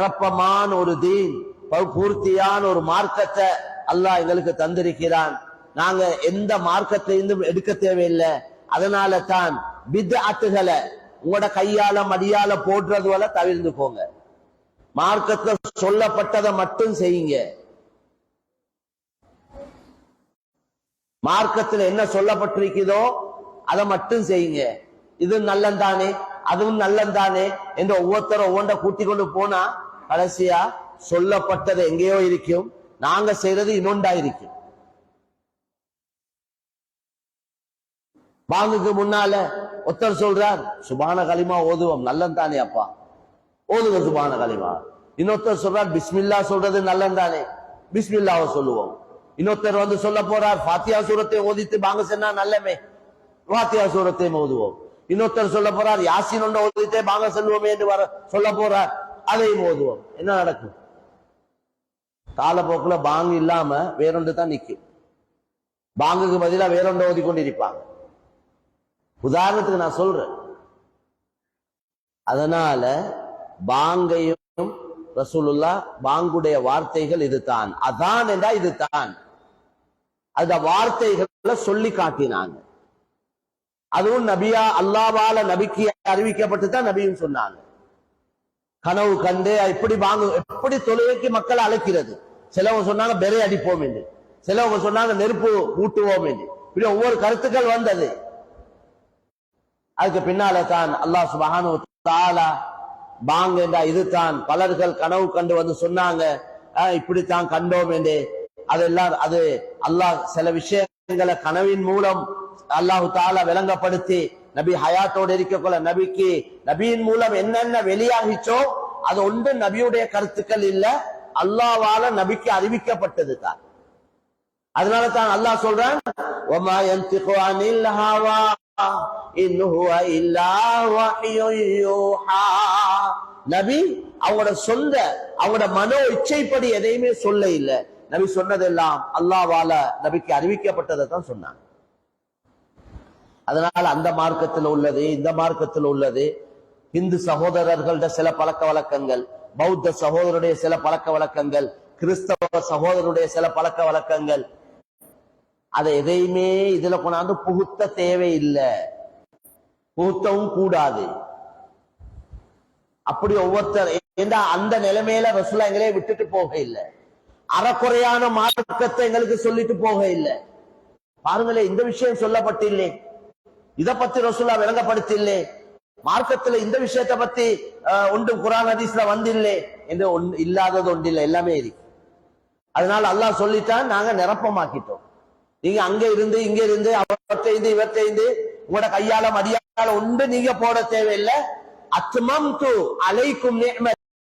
நிரப்பமான ஒரு தீன், பூர்த்தியான ஒரு மார்க்கத்தை அல்லாஹ் எங்களுக்கு தந்திருக்கிறான். நாங்க எந்த மார்க்கத்திலிருந்தும் எடுக்க தேவையில்லை. அதனால தான் பித்அத்துகளை உங்களோட கையால மடியால போடுறது போல தவிர்த்துக்கோங்க. மார்க்கத்துல சொல்லப்பட்டதை மட்டும் செய்யுங்க. மார்க்கத்துல என்ன சொல்லப்பட்டிருக்கிறதோ அதை மட்டும் செய்யுங்க. இது நல்லந்தானே அதுவும் நல்லந்தானே என்று ஒவ்வொருத்தரும் ஒவ்வொன்றை கூட்டி கொண்டு போனா கடைசியா சொல்லப்பட்டது எங்கேயோ இருக்கும், நாங்க செய்யறது இன்னொண்டா இருக்கும். பாங்குக்கு முன்னால ஒருத்தர் சொல்றார் சுபான களிமா ஓதுவோம், நல்லந்தானே அப்பா ஓதுங்க சுபான களிமா. இன்னொருத்தர் சொல்றார் பிஸ்மில்லா சொல்றது நல்லந்தானே, பிஸ்மில்லாவை சொல்லுவோம். இன்னொருத்தர் வந்து சொல்ல போறார் ஃபாத்தியா சூரத்தை ஓதித்து பாங்க சொன்னா நல்லமே, ஃபாத்தியா சூரத்தையும் ஓதுவோம். இன்னொருத்தர் சொல்ல போறார் யாசின் ஒன்றை ஓதித்தே பாங்க சொல்லுவோமே என்று சொல்ல போறார், அதையும் ஓதுவோம். என்ன நடக்கும்? காலப்போக்குல பாங்கு இல்லாம வேறொன்று தான் நிக்கும். பாங்குக்கு பதிலா வேறொன்றை ஓதி கொண்டிருப்பாங்க. உதாரணத்துக்கு நான் சொல்றேன். அதனால பாங்கையும் ரசூலுல்லாஹ் பாங்குடைய வார்த்தைகள் இதுதான், அதான் என்றா இதுதான், அந்த வார்த்தைகளை சொல்லி காட்டினாங்க. அதுவும் நபியா அல்லாஹ்வால நபிக்கு அறிவிக்கப்பட்டு தான் நபியும் சொன்னாங்க. கனவு கண்டு இப்படி பாங்கு, எப்படி தொழுகைக்கு மக்களை அழைக்கிறது. சிலவங்க சொன்னாங்க பெரை அடிப்போம் என்று, சிலவங்க சொன்னாங்க நெருப்பு ஊட்டுவோம் என்று, இப்படி ஒவ்வொரு கருத்துக்கள் வந்தது. அதுக்கு பின்னால தான் அல்லாஹ் சுப்ஹானஹு வ தஆலா பாங்க என்றா இதுதான், பலர்கள் கனவு கண்டு வந்து சொன்னாங்க இப்படித்தான் கண்டோம் என்று. அதெல்லாம் அது அல்லாஹ் சில விஷயங்களை கனவின் மூலம் அல்லாஹு தஆலா விளங்கப்படுத்தி நபி ஹயாத்தோடு இருக்கக்குள்ள நபிக்கு நபியின் மூலம் என்னென்ன வெளியாகிச்சோ அது ஒன்று நபியுடைய கருத்துக்கள் இல்ல, அல்லாஹ்வால நபிக்கு அறிவிக்கப்பட்டது தான். அதனால தான் அல்லாஹ் சொல்றான் வமா யன்திகு அனில் ஹவா இன் ஹுவ இல்லா வஹ்யுன் யூஹா. நபி அவங்களோட சொந்த அவங்களோட மனோ இச்சைப்படி எதையுமே சொல்ல இல்ல. நபி சொன்னதெல்லாம் அல்லாஹ்வால நபிக்கு அறிவிக்கப்பட்டதை தான் சொன்னாங்க. அதனால அந்த மார்க்கத்தில் உள்ளது, இந்த மார்க்கத்தில் உள்ளது, இந்து சகோதரர்களோட சில பழக்க வழக்கங்கள், பௌத்த சகோதரருடைய சில பழக்க வழக்கங்கள், கிறிஸ்தவ சகோதரருடைய சில பழக்க வழக்கங்கள், அதை எதையுமே இதுல கொண்டாந்து புகுத்த தேவையில்லை, புகுத்தவும் கூடாது. அப்படி ஒவ்வொருத்தர் அந்த நிலைமையில ரசூலா எங்களே விட்டுட்டு போக இல்லை, அறக்குறையான மார்க்கத்தை எங்களுக்கு சொல்லிட்டு போக இல்லை. பாருங்களே, இந்த விஷயம் சொல்லப்பட்டில்லை, இதை பத்தி ரசூலா விளங்கப்படுத்தில்லை, மார்க்கத்துல இந்த விஷயத்தை பத்தி ஒன்று குர்ஆன் ஹதீஸ்ல வந்தில்லை என்று இல்லாதது ஒன்றில்லை, எல்லாமே இருக்கு. அதனால அல்லாஹ் சொல்லிட்டான், நாங்க நிரப்பமாக்கிட்டோம். நீங்க அங்க இருந்து இங்க இருந்து அவற்றை இவற்றை உங்களோட கையால மடியால ஒன்று நீங்க போட தேவையில்லை. அத்மம்து அலைக்கும் நிஅமதி